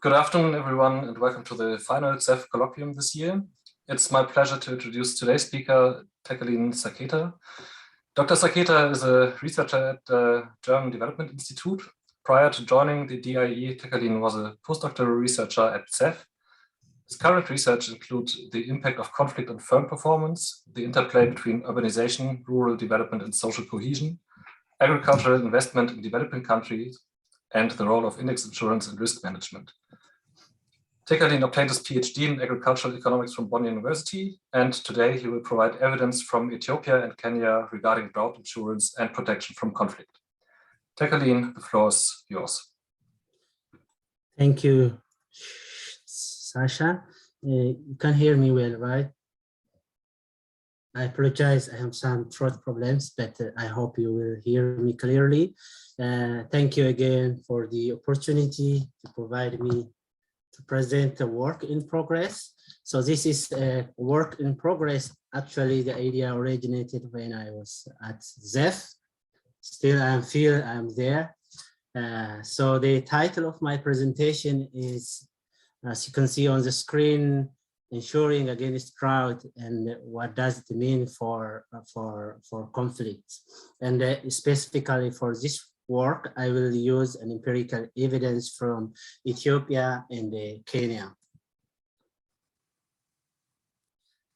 Good afternoon, everyone, and welcome to the final CEF colloquium this year. It's my pleasure to introduce today's speaker, Tekalign Sakketa. Dr. Sakketa is a researcher at the German Development Institute. Prior to joining the DIE, Tekalign was a postdoctoral researcher at CEF. His current research includes the impact of conflict on farm performance, the interplay between urbanization, rural development, and social cohesion, agricultural investment in developing countries, and the role of index insurance and risk management. Tekalign obtained his PhD in agricultural economics from Bonn University, and today he will provide evidence from Ethiopia and Kenya regarding drought insurance and protection from conflict. Tekalign, the floor is yours. Thank you, Sasha. You can hear me well, right? I apologize, I have some throat problems, but I hope you will hear me clearly. Thank you again for the opportunity to provide me to present the work in progress. So this is a work in progress. Actually, the idea originated when I was at CEF. Still, I feel I'm there. So the title of my presentation is, as you can see on the screen, Insuring Against Drought and what does it mean for conflicts. And specifically for this work, I will use an empirical evidence from Ethiopia and Kenya.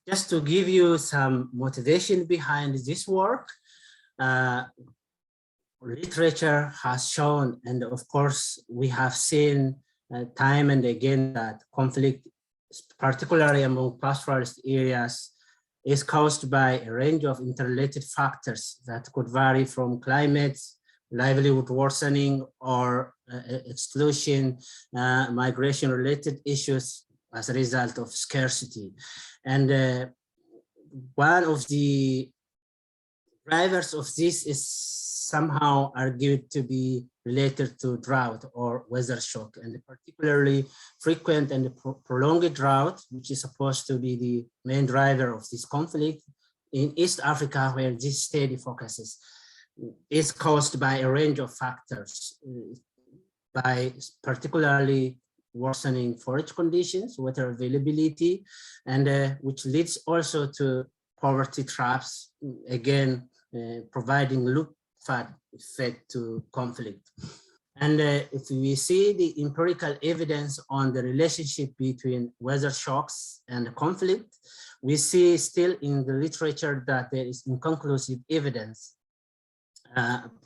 Just to give you some motivation behind this work, literature has shown, and of course we have seen time and again, that conflict, particularly among pastoralist areas, is caused by a range of interrelated factors that could vary from climate, livelihood worsening, or exclusion, migration-related issues as a result of scarcity. And one of the drivers of this is somehow argued to be related to drought or weather shock, and particularly frequent and prolonged drought, which is supposed to be the main driver of this conflict in East Africa, where this study focuses, is caused by a range of factors, by particularly worsening forage conditions, water availability, and which leads also to poverty traps, again, providing loop-fat effect to conflict. And if we see the empirical evidence on the relationship between weather shocks and conflict, we see still in the literature that there is inconclusive evidence.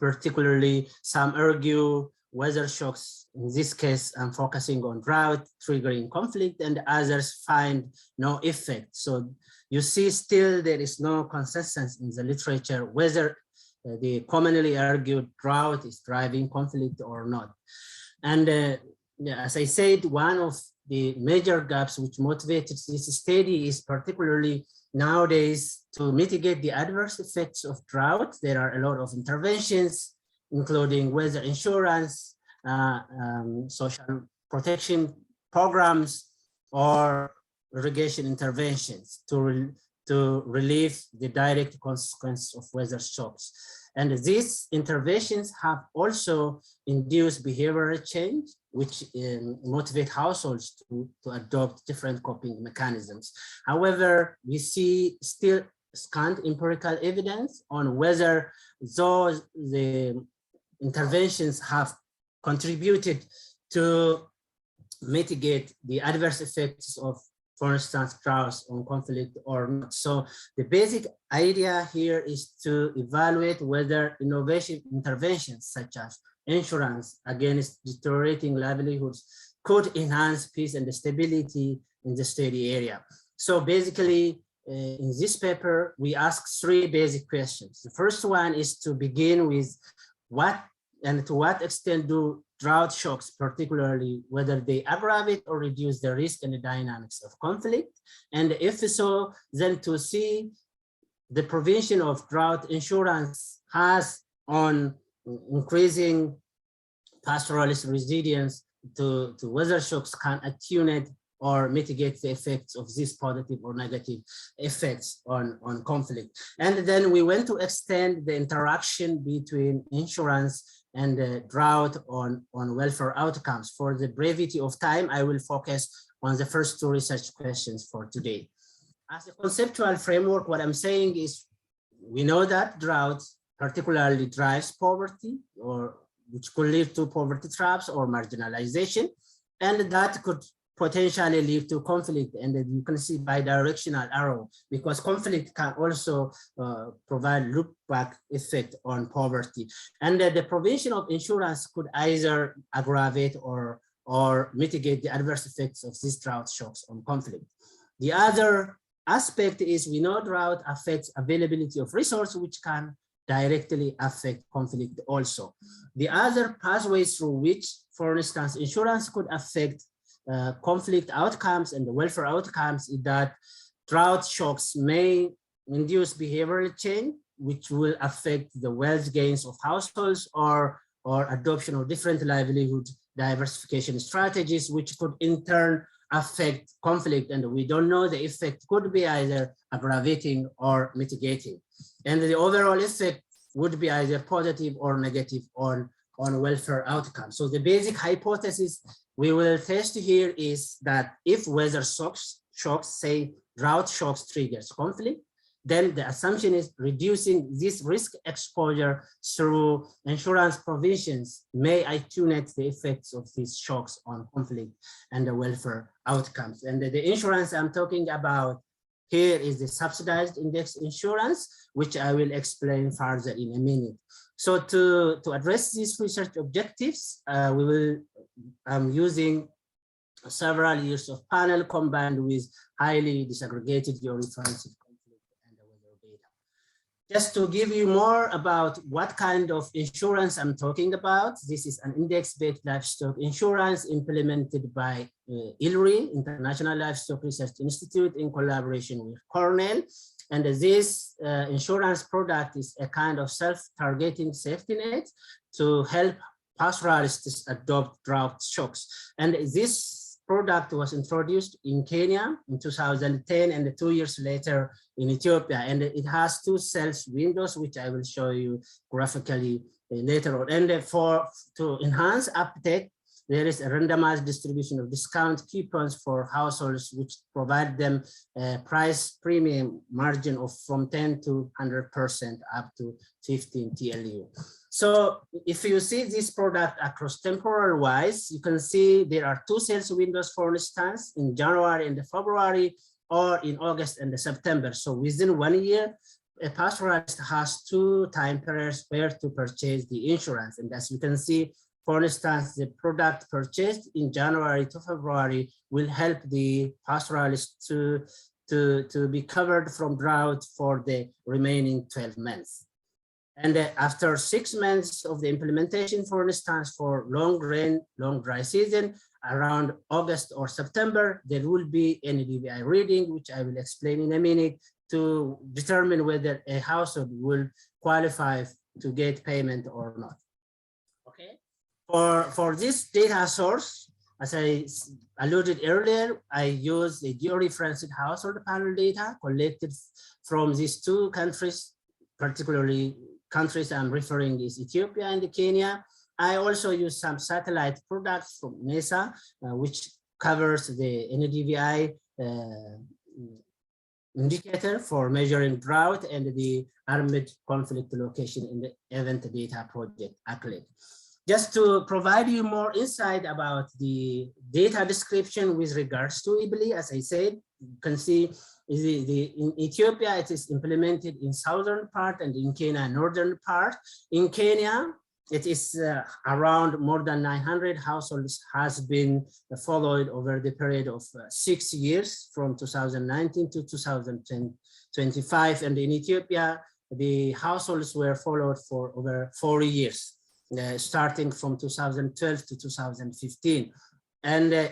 Particularly, some argue weather shocks, in this case, I'm focusing on drought triggering conflict, and others find no effect. So you see still there is no consensus in the literature whether the commonly argued drought is driving conflict or not. And as I said, one of the major gaps which motivated this study is particularly nowadays to mitigate the adverse effects of drought. There are a lot of interventions, including weather insurance, social protection programs, or irrigation interventions to relieve the direct consequence of weather shocks. And these interventions have also induced behavioral change, which motivate households to adopt different coping mechanisms. However, we see still scant empirical evidence on whether the interventions have contributed to mitigate the adverse effects of, for instance, droughts on conflict or not. So the basic idea here is to evaluate whether innovative interventions such as insurance against deteriorating livelihoods could enhance peace and stability in the study area. So basically, in this paper, we ask three basic questions. The first one is to begin with what and to what extent do drought shocks, particularly whether they aggravate or reduce the risk and the dynamics of conflict. And if so, then to see the provision of drought insurance has on increasing pastoralist resilience to weather shocks can attenuate or mitigate the effects of these positive or negative effects on conflict. And then we went to extend the interaction between insurance and drought on welfare outcomes. For the brevity of time, I will focus on the first two research questions for today. As a conceptual framework, what I'm saying is we know that drought particularly drives poverty, or which could lead to poverty traps or marginalization, and that could potentially lead to conflict. And you can see bidirectional arrow, because conflict can also provide loop back effect on poverty. And the provision of insurance could either aggravate or mitigate the adverse effects of these drought shocks on conflict. The other aspect is we know drought affects availability of resource, which can directly affect conflict also. The other pathways through which, for instance, insurance could affect conflict outcomes and the welfare outcomes is that drought shocks may induce behavioral change, which will affect the wealth gains of households or adoption of different livelihood diversification strategies, which could in turn affect conflict. And we don't know, the effect could be either aggravating or mitigating. And the overall effect would be either positive or negative on welfare outcomes. So the basic hypothesis we will test here is that if weather shocks, say drought shocks triggers conflict, then the assumption is reducing this risk exposure through insurance provisions may attenuate the effects of these shocks on conflict and the welfare outcomes. And the insurance I'm talking about here is the subsidized index insurance, which I will explain further in a minute. So to address these research objectives, we will using several years of panel combined with highly disaggregated georeferenced conflict and weather data. Just to give you more about what kind of insurance I'm talking about, this is an index-based livestock insurance implemented by ILRI, International Livestock Research Institute, in collaboration with Cornell. And this insurance product is a kind of self-targeting safety net to help pastoralists adopt drought shocks. And this product was introduced in Kenya in 2010 and 2 years later in Ethiopia. And it has two sales windows, which I will show you graphically later on. And to enhance uptake, there is a randomized distribution of discount coupons for households, which provide them a price premium margin of from 10 to 100% up to 15 TLU. So if you see this product across temporal wise, you can see there are two sales windows, for instance, in January and February, or in August and September. So within 1 year, a pastoralist has two time periods where to purchase the insurance. And as you can see, for instance, the product purchased in January to February will help the pastoralist to be covered from drought for the remaining 12 months. And after 6 months of the implementation, for instance, for long rain, long dry season, around August or September, there will be an NDVI reading, which I will explain in a minute, to determine whether a household will qualify to get payment or not. Okay. For this data source, as I alluded earlier, I use the georeferenced household panel data collected from these two countries, particularly countries I'm referring is Ethiopia and Kenya. I also use some satellite products from NESA, which covers the NDVI indicator for measuring drought and the armed conflict location in the event data project ACLED. Just to provide you more insight about the data description with regards to IBLI, as I said, you can see in Ethiopia, it is implemented in southern part and in Kenya, northern part. In Kenya, it is around more than 900 households has been followed over the period of 6 years from 2019 to 2025. And in Ethiopia, the households were followed for over 4 years. Starting from 2012 to 2015. And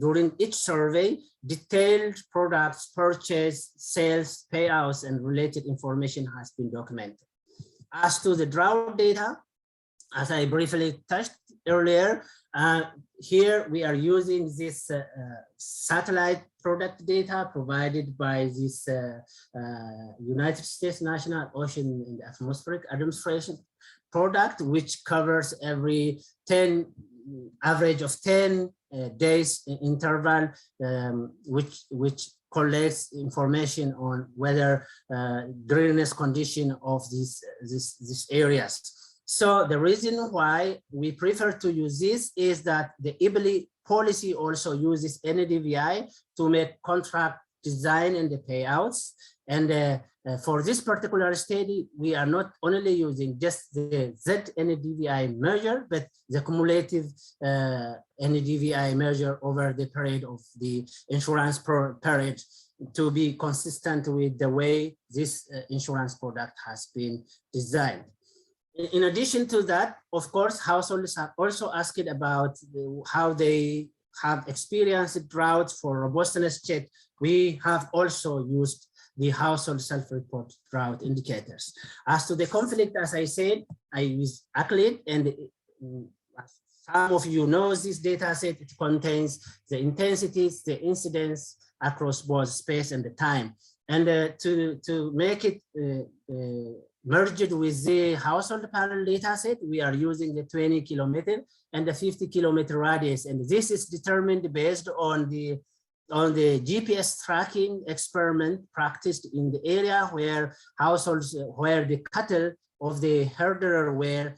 during each survey, detailed products, purchase, sales, payouts, and related information has been documented. As to the drought data, as I briefly touched earlier, here we are using this satellite product data provided by this United States National Ocean and Atmospheric Administration product, which covers every average of 10 days interval, which collects information on whether greenness condition of these areas. So the reason why we prefer to use this is that the IBLI policy also uses NDVI to make contract design and the payouts. And for this particular study, we are not only using just the ZNDVI measure, but the cumulative NDVI measure over the period of the insurance period to be consistent with the way this insurance product has been designed. In addition to that, of course, households are also asked about how they have experienced drought. For robustness check. We have also used the household self-report drought indicators. As to the conflict, as I said, I use ACLID, and some of you know this data set. It contains the intensities, the incidence across both space and the time. And to make it merged with the household panel data set, we are using the 20 kilometer and the 50 kilometer radius. And this is determined based on the GPS tracking experiment practiced in the area where households, where the cattle of the herder were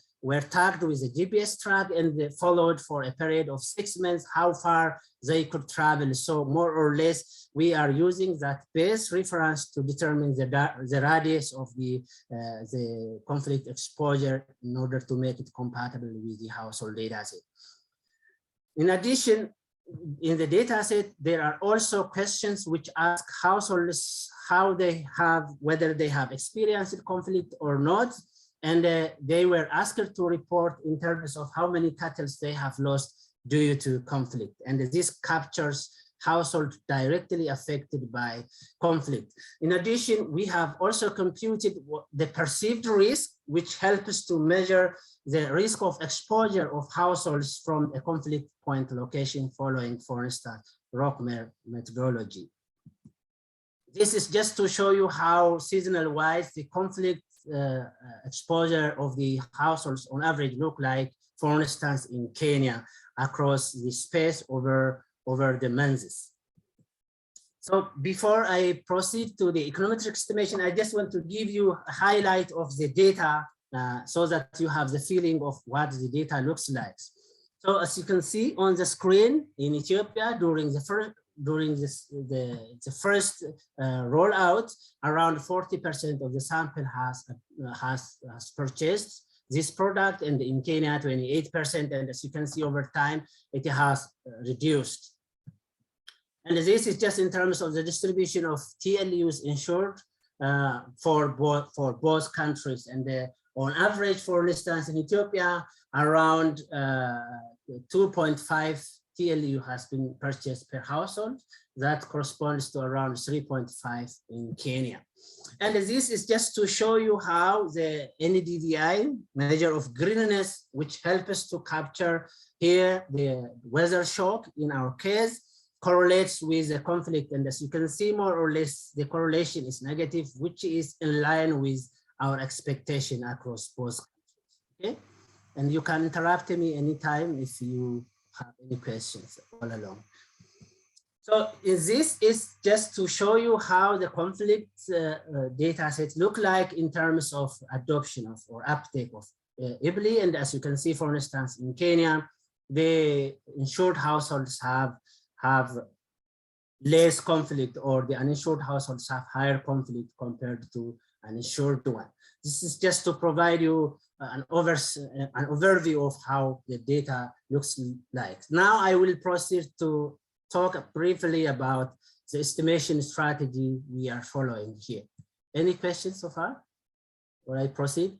tagged with a GPS track and followed for a period of 6 months, how far they could travel. So more or less, we are using that base reference to determine the radius of the conflict exposure in order to make it compatible with the household data set. In addition, in the data set, there are also questions which ask households whether they have experienced conflict or not. And they were asked to report in terms of how many cattle they have lost due to conflict. And this captures households directly affected by conflict. In addition, we have also computed the perceived risk, which helps to measure the risk of exposure of households from a conflict point location following, for instance, Rockmer methodology. This is just to show you how seasonal wise the conflict exposure of the households on average look like, for instance, in Kenya across the space over the months. So before I proceed to the econometric estimation, I just want to give you a highlight of the data so that you have the feeling of what the data looks like. So as you can see on the screen, in Ethiopia during the first rollout, around 40% of the sample has purchased this product, and in Kenya 28%, and as you can see over time it has reduced. And this is just in terms of the distribution of TLUs insured for both countries. And on average, for instance, in Ethiopia, around 2.5 TLU has been purchased per household. That corresponds to around 3.5 in Kenya. And this is just to show you how the NDVI measure of greenness, which helps us to capture here the weather shock in our case, correlates with the conflict. And as you can see, more or less, the correlation is negative, which is in line with our expectation across both countries. Okay, and you can interrupt me anytime if you have any questions all along. So this is just to show you how the conflict data sets look like in terms of adoption of or uptake of IBLI. And as you can see, for instance, in Kenya, the insured households have less conflict, or the uninsured households have higher conflict compared to an insured one. This is just to provide you an overview of how the data looks like. Now I will proceed to talk briefly about the estimation strategy we are following here. Any questions so far? Will I proceed?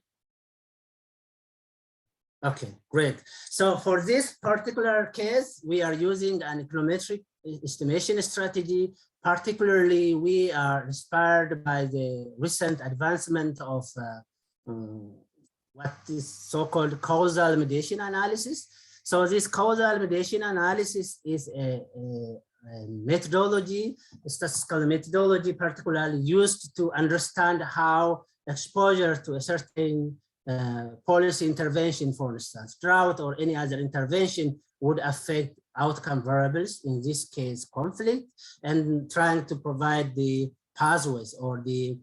Okay, great. So for this particular case, we are using an econometric estimation strategy. Particularly, we are inspired by the recent advancement of what is so-called causal mediation analysis. So this causal mediation analysis is a methodology, a statistical methodology particularly used to understand how exposure to a certain policy intervention, for instance, drought or any other intervention would affect outcome variables, in this case, conflict, and trying to provide the pathways or the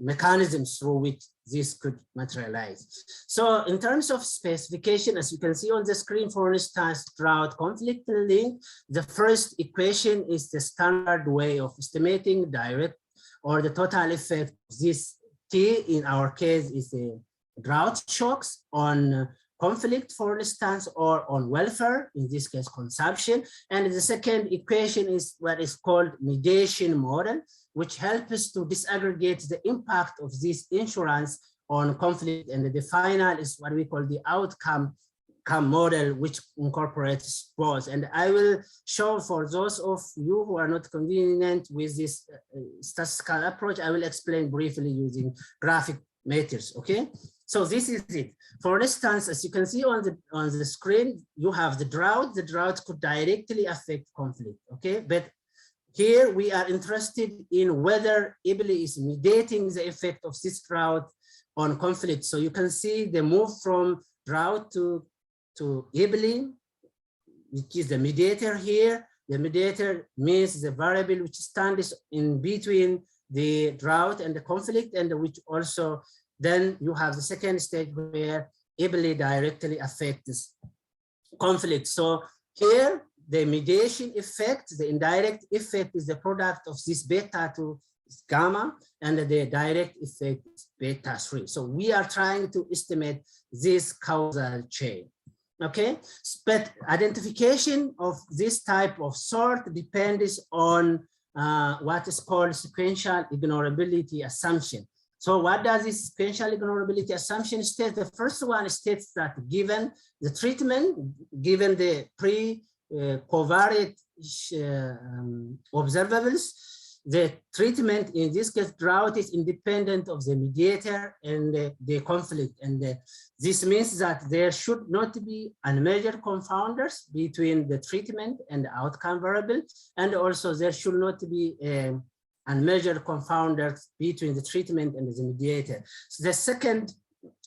mechanisms through which this could materialize. So in terms of specification, as you can see on the screen, for instance, drought conflict link, the first equation is the standard way of estimating direct or the total effect of this T, in our case, is the drought shocks on conflict, for instance, or on welfare, in this case, consumption. And the second equation is what is called mediation model, which helps us to disaggregate the impact of this insurance on conflict. And the final is what we call the outcome model, which incorporates both. And I will show, for those of you who are not convenient with this statistical approach, I will explain briefly using graphic methods, okay? So this is it. For instance, as you can see on the screen, you have the drought. The drought could directly affect conflict, okay? But here we are interested in whether IBLI is mediating the effect of this drought on conflict. So you can see the move from drought to IBLI, which is the mediator here. The mediator means the variable which stands in between the drought and the conflict, and which also then you have the second stage where IBLI directly affects conflict. So here, the mediation effect, the indirect effect, is the product of this beta to gamma, and the direct effect is beta 3. So we are trying to estimate this causal chain. Okay, but identification of this type of sort depends on what is called sequential ignorability assumption. So what does this sequential ignorability assumption state? The first one states that given the treatment, given the covariate observables, the treatment, in this case drought, is independent of the mediator and the conflict. And this means that there should not be unmeasured confounders between the treatment and the outcome variable. And also there should not be unmeasured confounders between the treatment and the mediator. So the second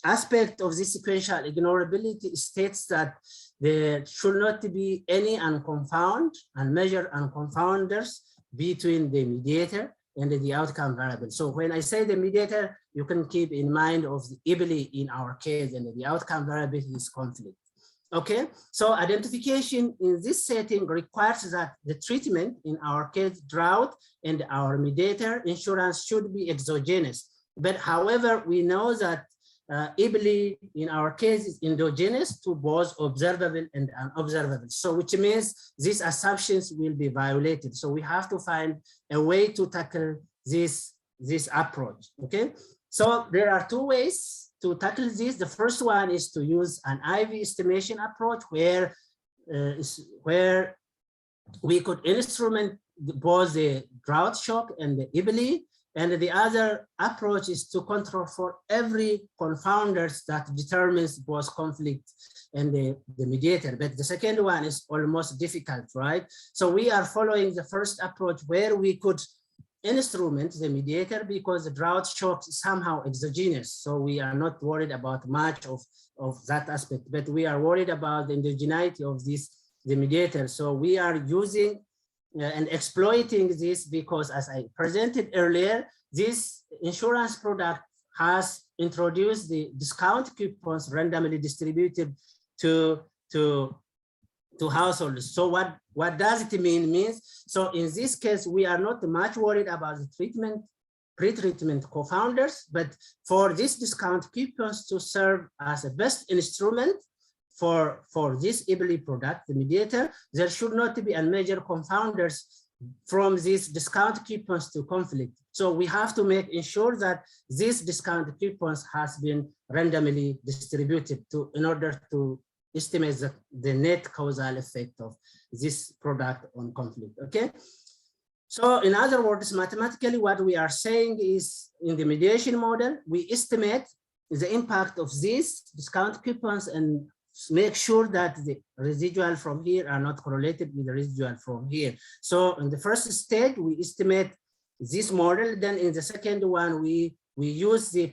aspect of this sequential ignorability states that there should not be any unmeasured unconfounders between the mediator and the outcome variable. So when I say the mediator, you can keep in mind of the IBLI in our case, and the outcome variable is conflict. Okay, so identification in this setting requires that the treatment, in our case drought, and our mediator insurance should be exogenous. But however, we know that IBLI in our case is endogenous to both observable and unobservable. So which means these assumptions will be violated. So we have to find a way to tackle this approach, okay? So there are two ways to tackle this. The first one is to use an IV estimation approach where we could instrument both the drought shock and the IBLI. And the other approach is to control for every confounders that determines both conflict and the mediator. But the second one is almost difficult, right? So we are following the first approach where we could instrument the mediator because the drought shock is somehow exogenous. So we are not worried about much of that aspect, but we are worried about the endogeneity of the mediator. So we are using and exploiting this because, as I presented earlier, this insurance product has introduced the discount coupons randomly distributed to households. So what does it mean? So in this case, we are not much worried about the pre-treatment co-founders, but for this discount coupons to serve as a best instrument for this IBLI product, the mediator, there should not be unmeasured confounders from these discount coupons to conflict. So we have to ensure that this discount coupons has been randomly distributed in order to estimate the net causal effect of this product on conflict, okay? So in other words, mathematically, what we are saying is in the mediation model, we estimate the impact of these discount coupons and make sure that the residual from here are not correlated with the residual from here. So in the first stage, we estimate this model. Then in the second one, we use the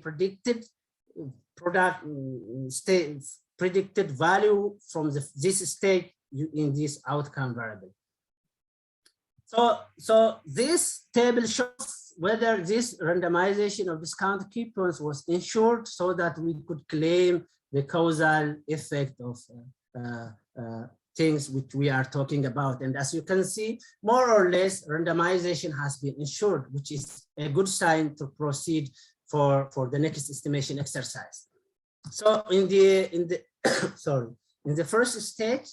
product state predicted value from this state in this outcome variable. So this table shows whether this randomization of discount coupons was ensured so that we could claim the causal effect of things which we are talking about. And as you can see, more or less randomization has been ensured, which is a good sign to proceed for the next estimation exercise. So in the in the first stage,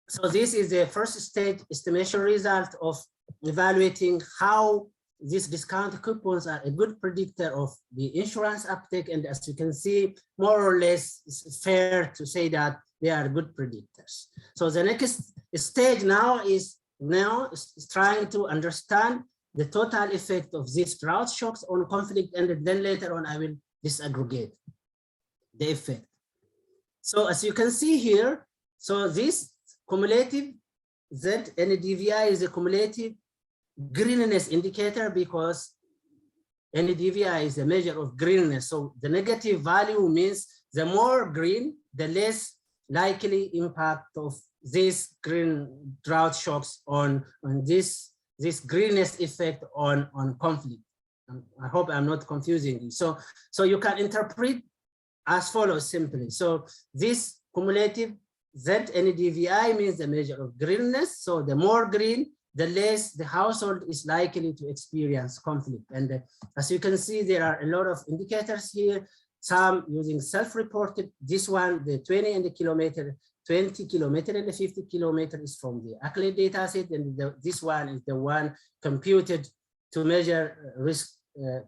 so this is the first stage estimation result of evaluating how these discount coupons are a good predictor of the insurance uptake. And as you can see, more or less it's fair to say that they are good predictors. So the next stage now is trying to understand the total effect of these drought shocks on conflict, and then later on I will disaggregate the effect. So as you can see here, so this cumulative ZNDVI is a cumulative greenness indicator because NDVI is a measure of greenness. So the negative value means the more green, the less likely impact of these green drought shocks on this greenness effect on conflict. I hope I'm not confusing you. So you can interpret as follows simply. So this cumulative ZNDVI means the measure of greenness. So the more green, the less the household is likely to experience conflict. And as you can see, there are a lot of indicators here, some using self-reported. This one, the 20 and the kilometer, 20 kilometer and the 50 kilometer is from the ACLE dataset, and this one is the one computed to measure risk,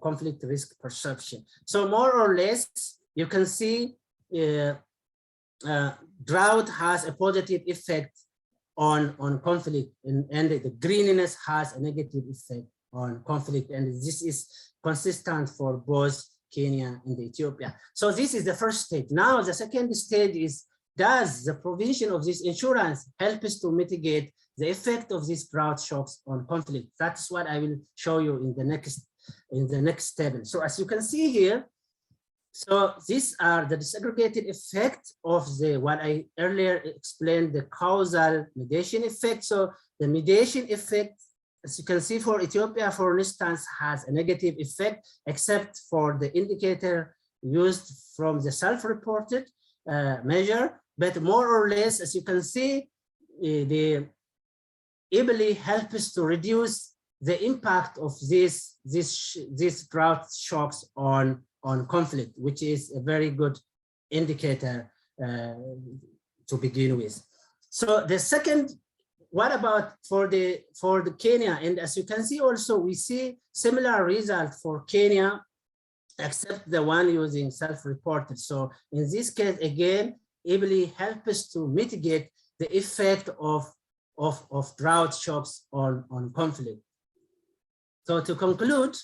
conflict risk perception. So more or less, you can see drought has a positive effect on conflict, and the greenness has a negative effect on conflict, and this is consistent for both Kenya and Ethiopia. So this is the first stage. Now the second stage is, does the provision of this insurance help us to mitigate the effect of these drought shocks on conflict? That's what I will show you in the next table. So as you can see here, so these are the disaggregated effect of what I earlier explained, the causal mediation effect. So the mediation effect, as you can see for Ethiopia, for instance, has a negative effect, except for the indicator used from the self-reported measure. But more or less, as you can see, the IBLI helps us to reduce the impact of these drought shocks on conflict, which is a very good indicator to begin with. So the second, what about for the Kenya? And as you can see also, we see similar result for Kenya, except the one using self-reported. So in this case, again, IBLI helps us to mitigate the effect of drought shocks on conflict. So to conclude,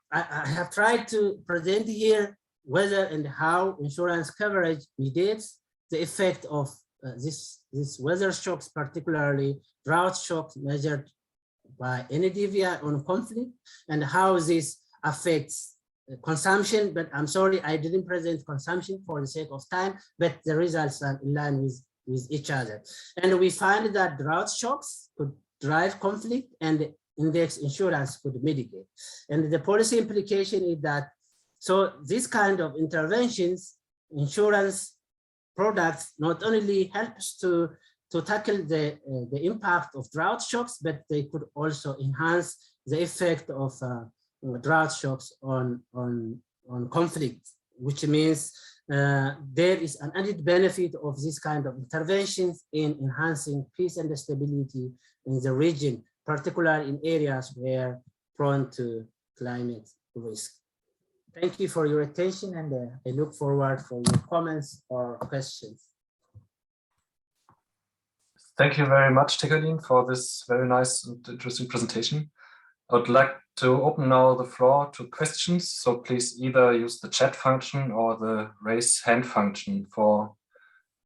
I have tried to present here whether and how insurance coverage mediates the effect of this weather shocks, particularly drought shocks measured by NDVI on conflict, and how this affects consumption. But I'm sorry, I didn't present consumption for the sake of time, but the results are in line with each other. And we find that drought shocks could drive conflict and index insurance could mitigate. And the policy implication is that, so this kind of interventions, insurance products not only helps to tackle the impact of drought shocks, but they could also enhance the effect of drought shocks on conflict, which means there is an added benefit of this kind of interventions in enhancing peace and stability in the region, particularly in areas where prone to climate risk. Thank you for your attention, and I look forward for your comments or questions. Thank you very much, Tekalign, for this very nice and interesting presentation. I would like to open now the floor to questions. So please either use the chat function or the raise hand function for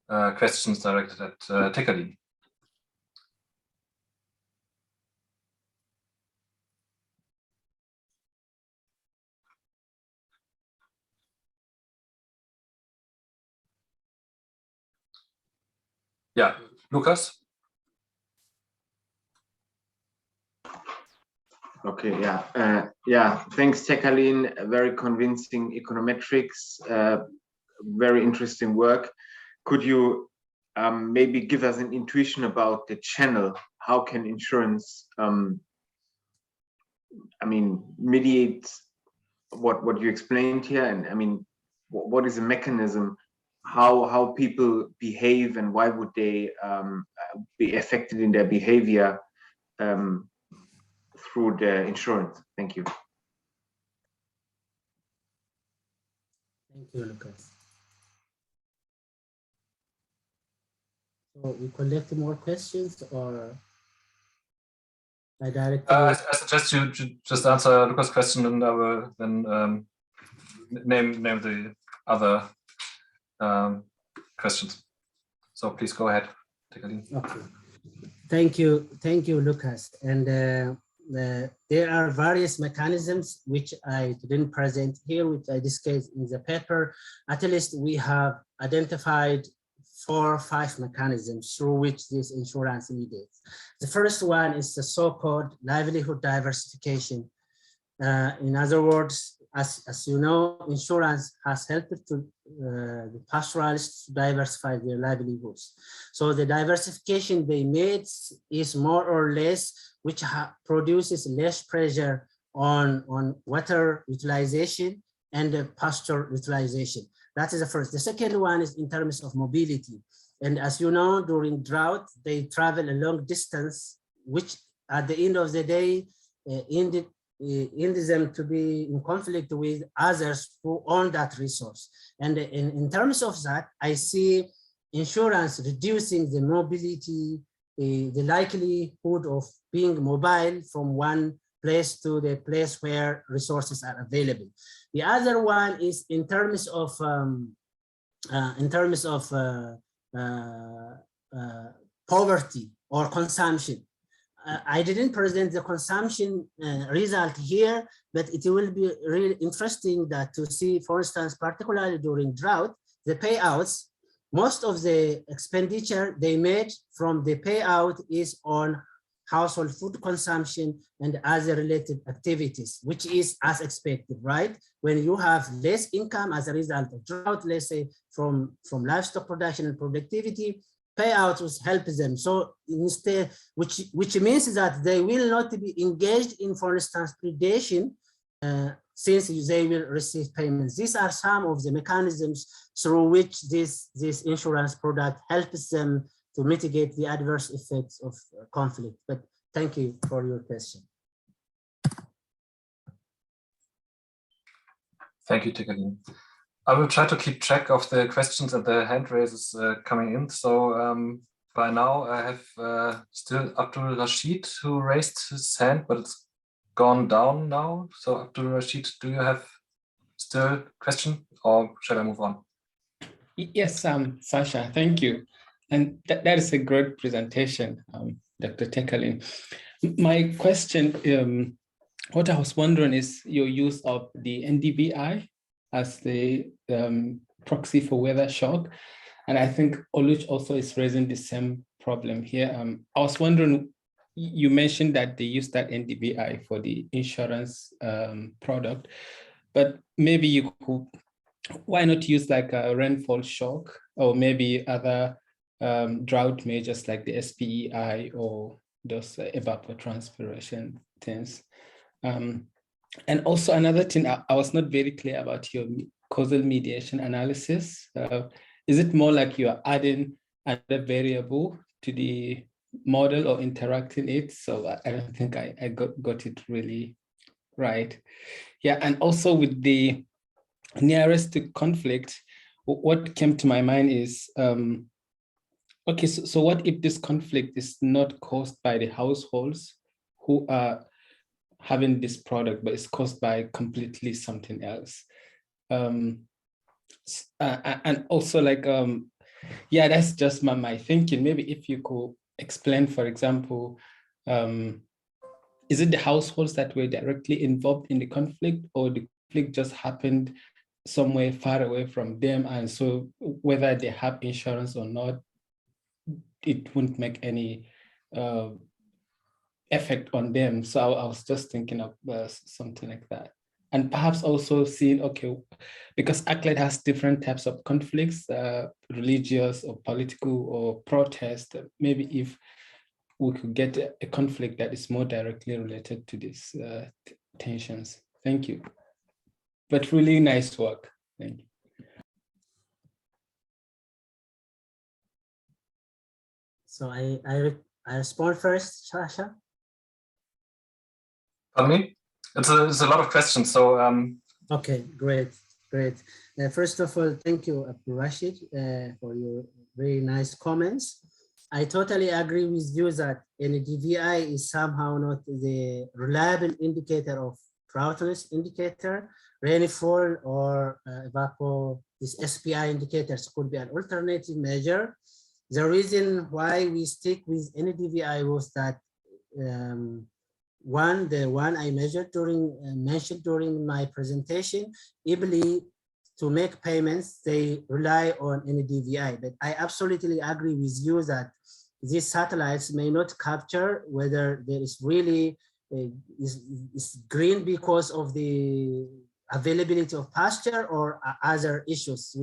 questions directed at Tekalign. Yeah, Lucas? Okay, yeah, thanks, Tekalign. Very convincing econometrics, very interesting work. Could you maybe give us an intuition about the channel? How can insurance, mediate what you explained here? And I mean, what is the mechanism? How people behave, and why would they be affected in their behavior through the insurance? Thank you. Thank you, Lucas. So we collect more questions, or I directly? I suggest you just answer Lucas' question, and I will then name the other questions. So please go ahead, Tekalign. Okay. Thank you, Lucas. And there are various mechanisms which I didn't present here, which I discussed in the paper. At least we have identified 4 or 5 mechanisms through which this insurance mediates. The first one is the so-called livelihood diversification. In other words, as you know, insurance has helped to the pastoralists to diversify their livelihoods. So the diversification they made is more or less, which produces less pressure on water utilization and pasture utilization. That is the first. The second one is in terms of mobility. And as you know, during drought, they travel a long distance, which at the end of the day, in them to be in conflict with others who own that resource. And in terms of that, I see insurance reducing the mobility, the likelihood of being mobile from one place to the place where resources are available. The other one is in terms of poverty or consumption. I didn't present the consumption result here, but it will be really interesting that to see, for instance, particularly during drought, the payouts, most of the expenditure they made from the payout is on household food consumption and other related activities, which is as expected, right? When you have less income as a result of drought, let's say from livestock production and productivity, payouts will help them. So instead, which means that they will not be engaged in, for instance, predation, since they will receive payments. These are some of the mechanisms through which this insurance product helps them to mitigate the adverse effects of conflict. But thank you for your question. Thank you, Tekalign. I will try to keep track of the questions and the hand raises coming in. So by now I have still Abdul Rashid who raised his hand, but it's gone down now. So Abdul Rashid, do you have still a question, or shall I move on? Yes, Sasha, thank you. And that is a great presentation, Dr. Tekalign. My question, what I was wondering is your use of the NDVI as the proxy for weather shock. And I think Oluch also is raising the same problem here. I was wondering, you mentioned that they use that NDVI for the insurance product, but maybe you could, why not use like a rainfall shock, or maybe other drought measures like the SPEI or those evapotranspiration things. And also another thing, I was not very clear about your causal mediation analysis. Is it more like you are adding another variable to the model or interacting it? So I don't think I got it really right. Yeah, and also with the nearest to conflict, what came to my mind is, okay, so what if this conflict is not caused by the households who are having this product, but it's caused by completely something else? And also like, yeah, that's just my thinking. Maybe if you could explain, for example, is it the households that were directly involved in the conflict, or the conflict just happened somewhere far away from them, and so whether they have insurance or not, it wouldn't make any effect on them. So I was just thinking of something like that. And perhaps also seeing, okay, because ACLED has different types of conflicts, religious or political or protest, maybe if we could get a conflict that is more directly related to these tensions. Thank you. But really nice work. Thank you. So I respond first, Sasha. Pardon me? It's a lot of questions. So okay, great. First of all, thank you, Rashid, for your very nice comments. I totally agree with you that NDVI is somehow not the reliable indicator of drought-induced indicator. Rainfall or these SPI indicators could be an alternative measure. The reason why we stick with NDVI was that the one I mentioned during my presentation, IBLI, to make payments, they rely on NDVI. But I absolutely agree with you that these satellites may not capture whether there is really is green because of the availability of pasture or other issues,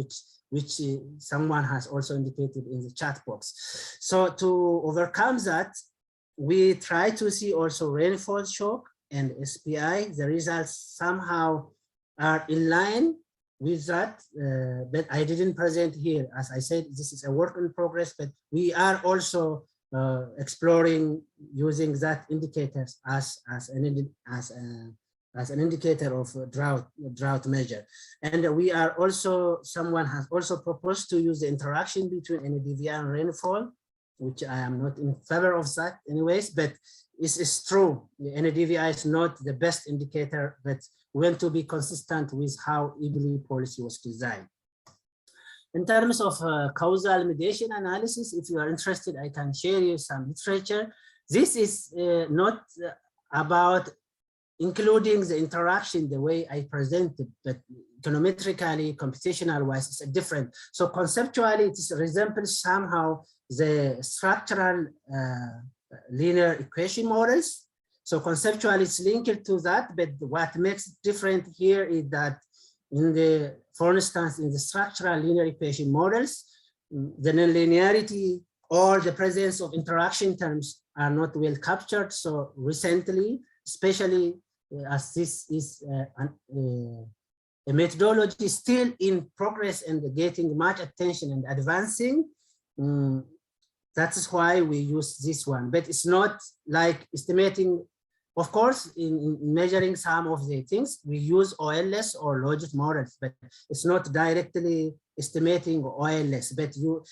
which someone has also indicated in the chat box. So to overcome that, we try to see also rainfall shock and SPI. The results somehow are in line with that, but I didn't present here. As I said, this is a work in progress, but we are also exploring using that indicators as an indicator of drought measure. And we are also, someone has also proposed to use the interaction between NDVI and rainfall, which I am not in favor of that anyways, but it's true. The NDVI is not the best indicator, but we want to be consistent with how IBLI policy was designed. In terms of causal mediation analysis, if you are interested, I can share you some literature. This is not about including the interaction the way I presented, but econometrically, computational wise, it's different. So conceptually, it resembles somehow the structural linear equation models. So conceptually, it's linked to that, but what makes it different here is that for instance, in the structural linear equation models, the nonlinearity or the presence of interaction terms are not well captured. So recently, especially as this is a methodology still in progress and getting much attention and advancing, that is why we use this one. But it's not like estimating. Of course, in measuring some of the things, we use OLS or logit models, but it's not directly estimating OLS. But you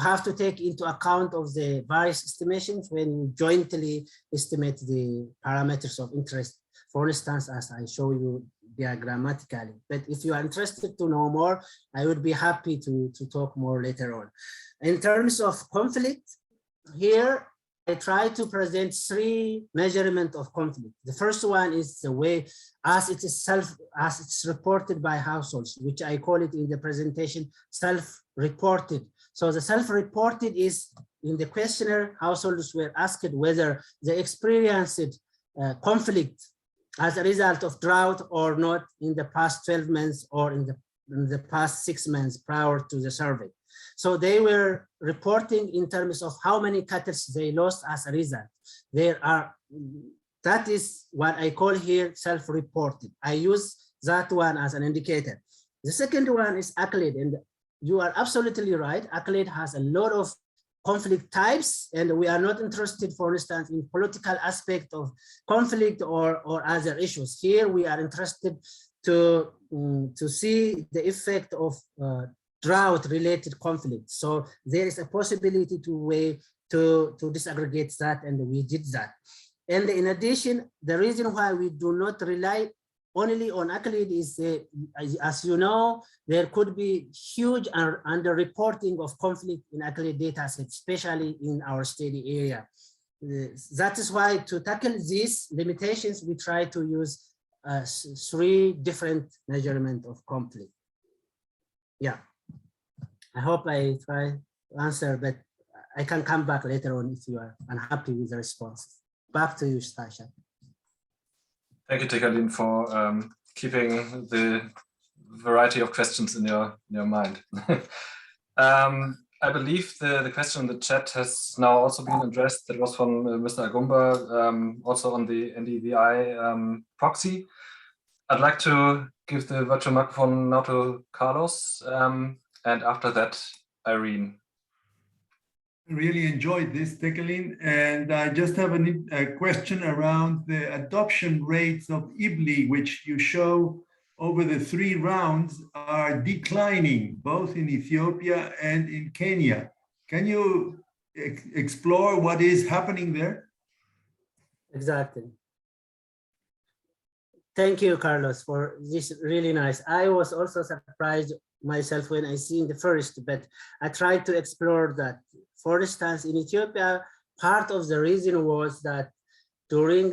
have to take into account of the various estimations when you jointly estimate the parameters of interest, for instance, as I show you diagrammatically. But if you are interested to know more, I would be happy to talk more later on. In terms of conflict, here, I try to present three measurements of conflict. The first one is the way as it's reported by households, which I call it in the presentation self-reported. So the self-reported is in the questionnaire, households were asked whether they experienced conflict as a result of drought or not in the past 12 months or in the past 6 months prior to the survey. So they were reporting in terms of how many cattle they lost as a result. That is what I call here self-reported. I use that one as an indicator. The second one is ACLED, and you are absolutely right. ACLED has a lot of conflict types, and we are not interested, for instance, in political aspect of conflict or other issues. Here we are interested to see the effect of drought-related conflict. So there is a possibility to disaggregate that, and we did that. And in addition, the reason why we do not rely only on ACLED is, as you know, there could be huge underreporting of conflict in ACLED data sets, especially in our study area. That is why to tackle these limitations, we try to use 3 different measurements of conflict. Yeah. I hope I try to answer, but I can come back later on if you are unhappy with the response. Back to you, Sasha. Thank you, Tekalign, for keeping the variety of questions in your mind. I believe the question in the chat has now also been addressed. That was from Mr. Agumba, also on the NDVI proxy. I'd like to give the virtual microphone now to Carlos, and after that, Irene. Really enjoyed this, Tekalign, and I just have a question around the adoption rates of IBLI, which you show over the 3 rounds are declining, both in Ethiopia and in Kenya. Can you explore what is happening there? Exactly. Thank you, Carlos, for this really nice. I was also surprised myself when I seen the first, but I tried to explore that. For instance, in Ethiopia, part of the reason was that during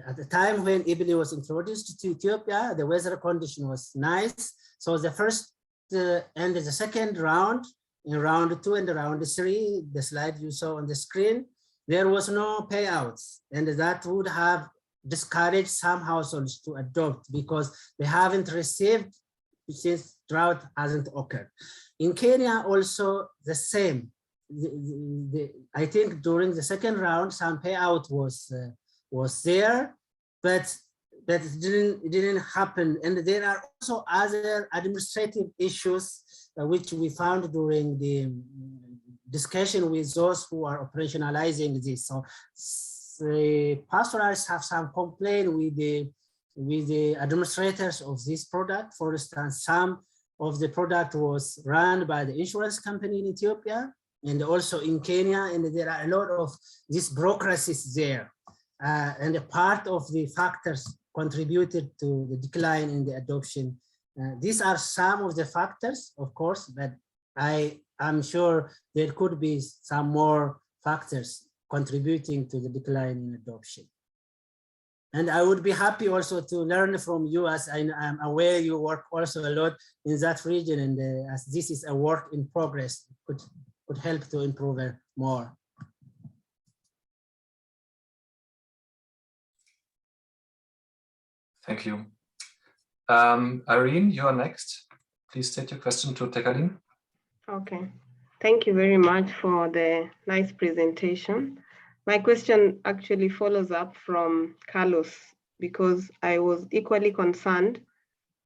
at the time when IBLI was introduced to Ethiopia, the weather condition was nice. So the first and the second round, in round 2 and round 3, the slide you saw on the screen, there was no payouts, and that would have discouraged some households to adopt because they haven't received since drought hasn't occurred. In Kenya, also the same. I think during the second round, some payout was there, but it didn't happen. And there are also other administrative issues which we found during the discussion with those who are operationalizing this. So the pastoralists have some complaint with the administrators of this product. For instance, some of the product was run by the insurance company in Ethiopia and also in Kenya, and there are a lot of these bureaucracies there. And a part of the factors contributed to the decline in the adoption. These are some of the factors, of course, but I'm sure there could be some more factors contributing to the decline in adoption. And I would be happy also to learn from you, as I'm aware you work also a lot in that region, and as this is a work in progress, could help to improve more. Thank you. Irene, you are next. Please state your question to Tekalign. Okay. Thank you very much for the nice presentation. My question actually follows up from Carlos, because I was equally concerned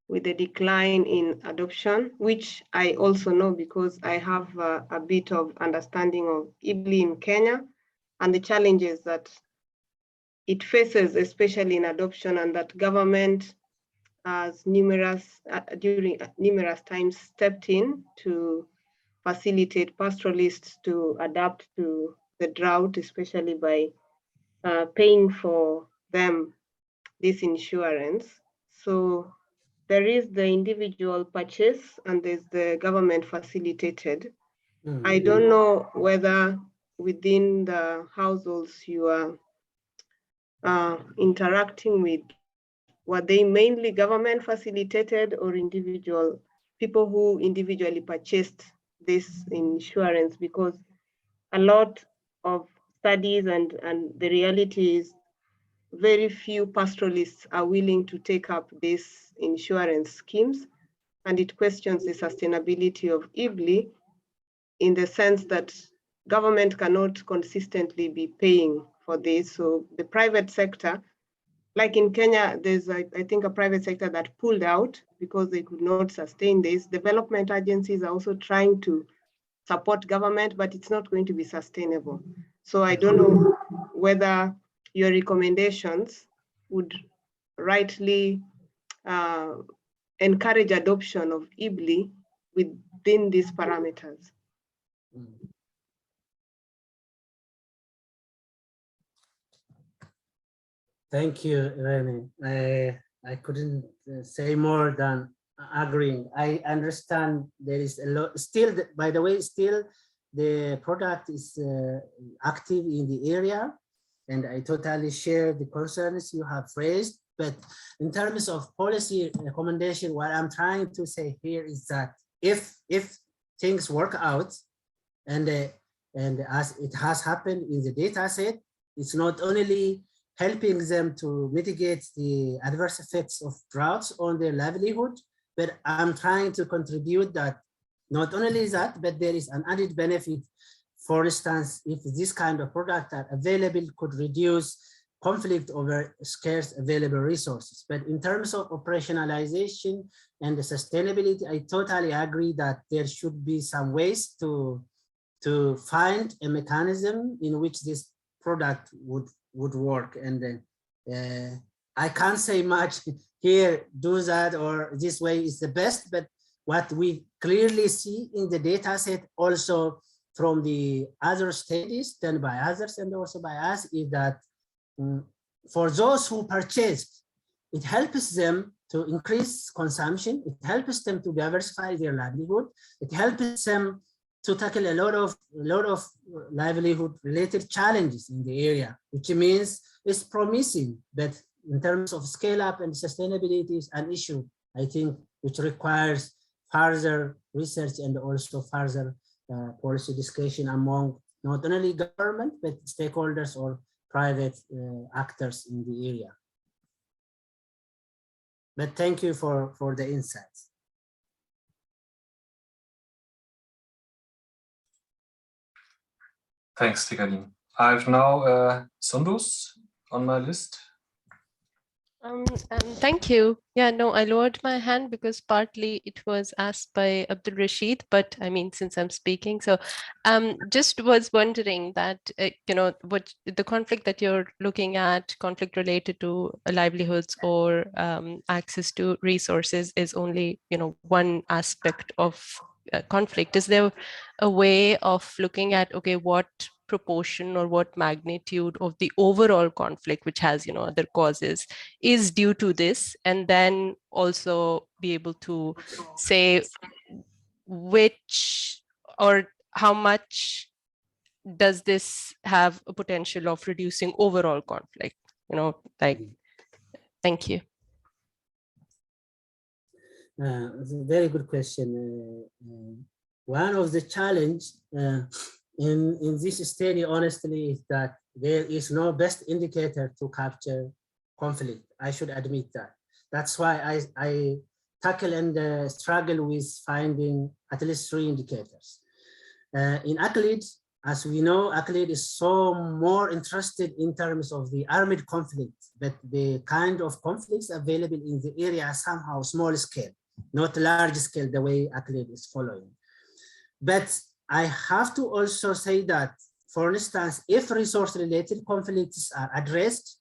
with the decline in adoption, which I also know because I have a bit of understanding of IBLI in Kenya and the challenges that it faces, especially in adoption, and that government has during numerous times stepped in to facilitate pastoralists to adapt to the drought, especially by paying for them this insurance. So there is the individual purchase and there's the government facilitated. Mm-hmm. I don't know whether within the households you are interacting with, were they mainly government facilitated or individual people who individually purchased this insurance? Because a lot of studies and the reality is very few pastoralists are willing to take up these insurance schemes, and it questions the sustainability of IBLI in the sense that government cannot consistently be paying for this. So the private sector, like in Kenya, there's I think a private sector that pulled out because they could not sustain this. Development agencies are also trying to support government, but it's not going to be sustainable. So I don't know whether your recommendations would rightly encourage adoption of IBLI within these parameters. Thank you, Rene. I couldn't say more than agreeing. I understand there is a lot, still, by the way, still the product is active in the area, and I totally share the concerns you have raised. But in terms of policy recommendation, what I'm trying to say here is that if things work out and And as it has happened in the data set, it's not only helping them to mitigate the adverse effects of droughts on their livelihood, but I'm trying to contribute that not only that, but there is an added benefit. For instance, if this kind of product are available, could reduce conflict over scarce available resources. But in terms of operationalization and the sustainability, I totally agree that there should be some ways to find a mechanism in which this product would work. And I can't say much here, do that or this way is the best, but what we clearly see in the data set also from the other studies done by others and also by us is that for those who purchased, it helps them to increase consumption, it helps them to diversify their livelihood, it helps them to tackle a lot of livelihood related challenges in the area, which means it's promising, but in terms of scale up and sustainability is an issue, I think, which requires further research and also further policy discussion among not only government, but stakeholders or private actors in the area. But thank you for the insights. Thanks, Tekalign. I have now Sundus on my list. Thank you. Yeah, no, I lowered my hand because partly it was asked by Abdul Rashid, but I mean, since I'm speaking, so just was wondering that, what the conflict that you're looking at, conflict related to livelihoods or access to resources is only, one aspect of conflict. Is there a way of looking at, okay, what proportion or what magnitude of the overall conflict, which has other causes, is due to this, and then also be able to say which or how much does this have a potential of reducing overall conflict? Thank you. It's a very good question. One of the challenge in this study, honestly, is that there is no best indicator to capture conflict. I should admit that. That's why I tackle and struggle with finding at least 3 indicators. In ACLED, as we know, ACLED is so more interested in terms of the armed conflict, but the kind of conflicts available in the area are somehow small scale, not large scale the way ACLED is following. But I have to also say that, for instance, if resource-related conflicts are addressed,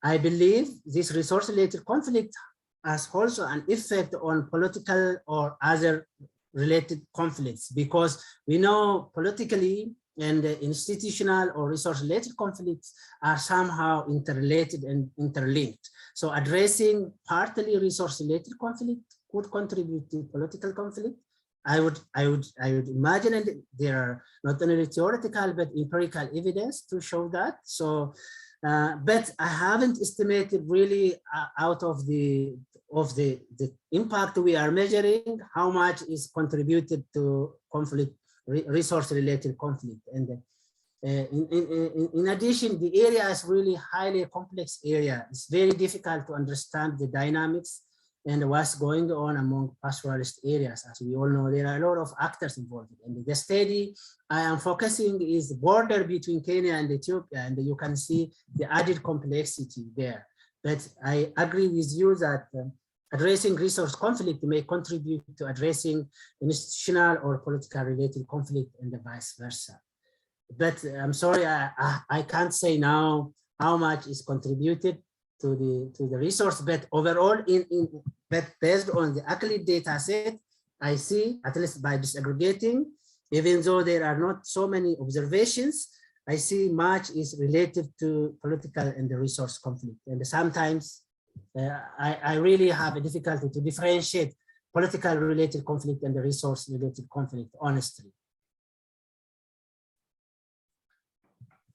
I believe this resource-related conflict has also an effect on political or other related conflicts, because we know politically and institutional or resource-related conflicts are somehow interrelated and interlinked. So addressing partly resource-related conflict could contribute to political conflict. I would imagine, and there are not only theoretical but empirical evidence to show that. So, but I haven't estimated really out of the impact we are measuring how much is contributed to conflict, resource-related conflict. And in addition, the area is really highly complex area. It's very difficult to understand the dynamics and what's going on among pastoralist areas. As we all know, there are a lot of actors involved. And the study I am focusing is the border between Kenya and Ethiopia, and you can see the added complexity there. But I agree with you that addressing resource conflict may contribute to addressing institutional or political related conflict and vice versa. But I'm sorry, I can't say now how much is contributed to the resource, but overall, but based on the ACLED data set, I see, at least by disaggregating, even though there are not so many observations, I see much is related to political and the resource conflict. And sometimes I really have a difficulty to differentiate political related conflict and the resource related conflict, honestly.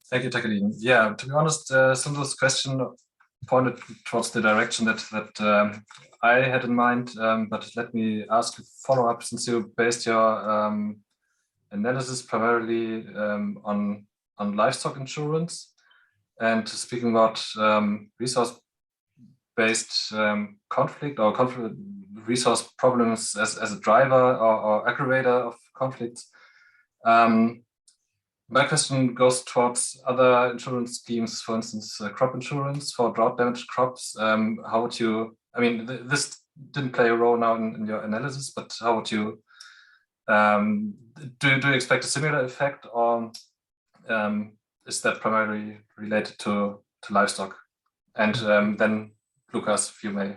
Thank you, Tekalign. Yeah, to be honest, Sundhu's question pointed towards the direction that I had in mind, but let me ask a follow-up, since you based your analysis primarily on livestock insurance, and speaking about resource-based conflict or resource problems as a driver or aggravator of conflicts. My question goes towards other insurance schemes, for instance, crop insurance for drought damaged crops. How would you, I mean, this didn't play a role now in your analysis, but how would you, do you expect a similar effect, or is that primarily related to livestock? And then Lucas, if you may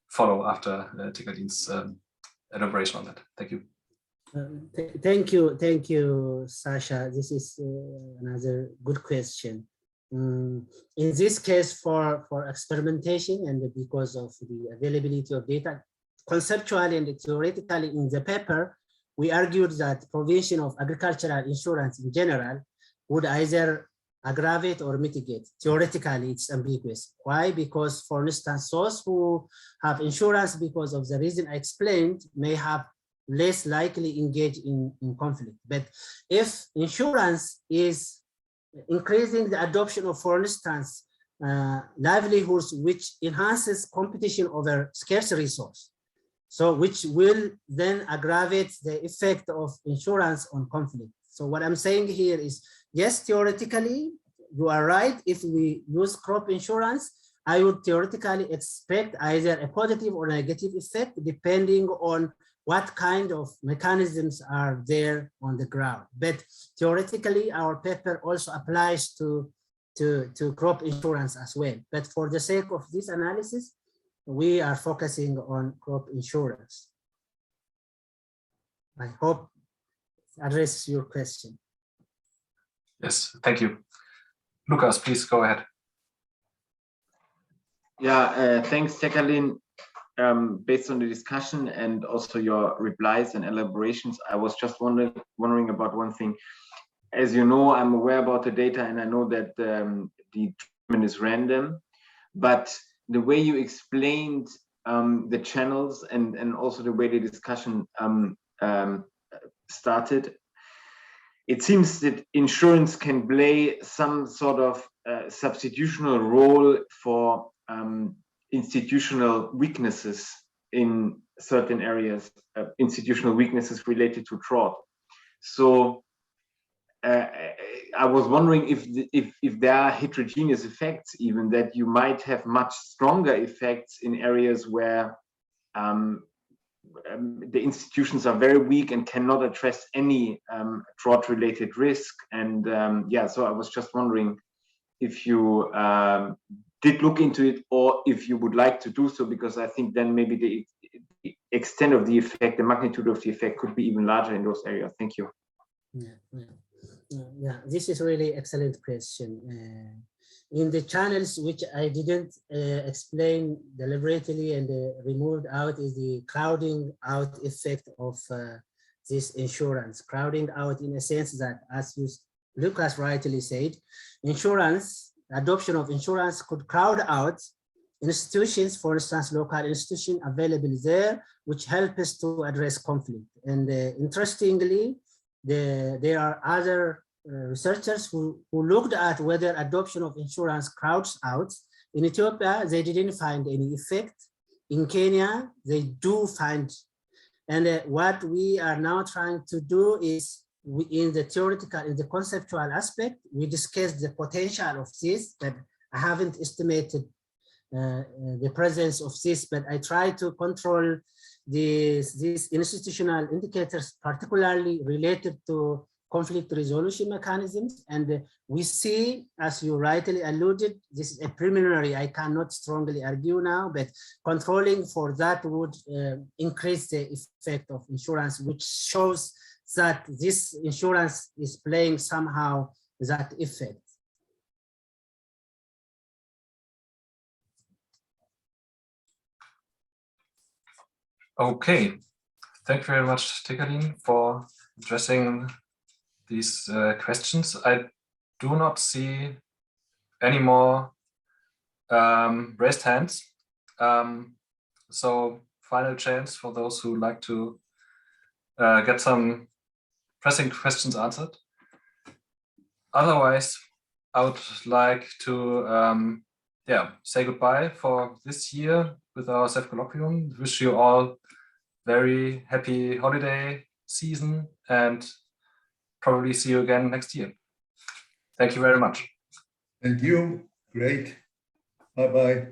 follow after Tekaligne's elaboration on that. Thank you. Thank you, Sasha. This is another good question. In this case, for experimentation and because of the availability of data, conceptually and theoretically in the paper, we argued that provision of agricultural insurance in general would either aggravate or mitigate. Theoretically, it's ambiguous. Why? Because, for instance, those who have insurance because of the reason I explained may have less likely engage in conflict. But if insurance is increasing the adoption of, for instance, livelihoods which enhances competition over scarce resource, so which will then aggravate the effect of insurance on conflict. So what I'm saying here is, yes, theoretically, you are right. If we use crop insurance, I would theoretically expect either a positive or negative effect depending on what kind of mechanisms are there on the ground. But theoretically, our paper also applies to crop insurance as well. But for the sake of this analysis, we are focusing on crop insurance. I hope it addresses your question. Yes, thank you. Lucas, please go ahead. Yeah, thanks, Tekalign. Based on the discussion and also your replies and elaborations, I was just wondering about one thing. As you know, I'm aware about the data and I know that the treatment is random, but the way you explained the channels and also the way the discussion started, it seems that insurance can play some sort of substitutional role for institutional weaknesses in certain areas, institutional weaknesses related to drought. So I was wondering if there are heterogeneous effects, even that you might have much stronger effects in areas where the institutions are very weak and cannot address any drought-related risk. And yeah, so I was just wondering if you did look into it, or if you would like to do so, because I think then maybe the extent of the effect, the magnitude of the effect could be even larger in those areas. Thank you. Yeah, this is really excellent question. In the channels which I didn't explain deliberately and removed out is the crowding out effect of this insurance. Crowding out in a sense that, as Lucas rightly said, adoption of insurance could crowd out institutions, for instance, local institutions available there, which help us to address conflict. And interestingly, there are other researchers who looked at whether adoption of insurance crowds out. In Ethiopia, they didn't find any effect. In Kenya, they do find. And what we are now trying to do is, in the conceptual aspect, we discussed the potential of this, but I haven't estimated the presence of this, but I try to control these institutional indicators, particularly related to conflict resolution mechanisms. And we see, as you rightly alluded, this is a preliminary, I cannot strongly argue now, but controlling for that would increase the effect of insurance, which shows that this insurance is playing somehow that effect. Okay, thank you very much, Tekalign, for addressing these questions. I do not see any more raised hands. So final chance for those who like to get some pressing questions answered. Otherwise, I would like to say goodbye for this year with our CEF colloquium. Wish you all very happy holiday season and probably see you again next year. Thank you very much. Thank you. Great. Bye-bye.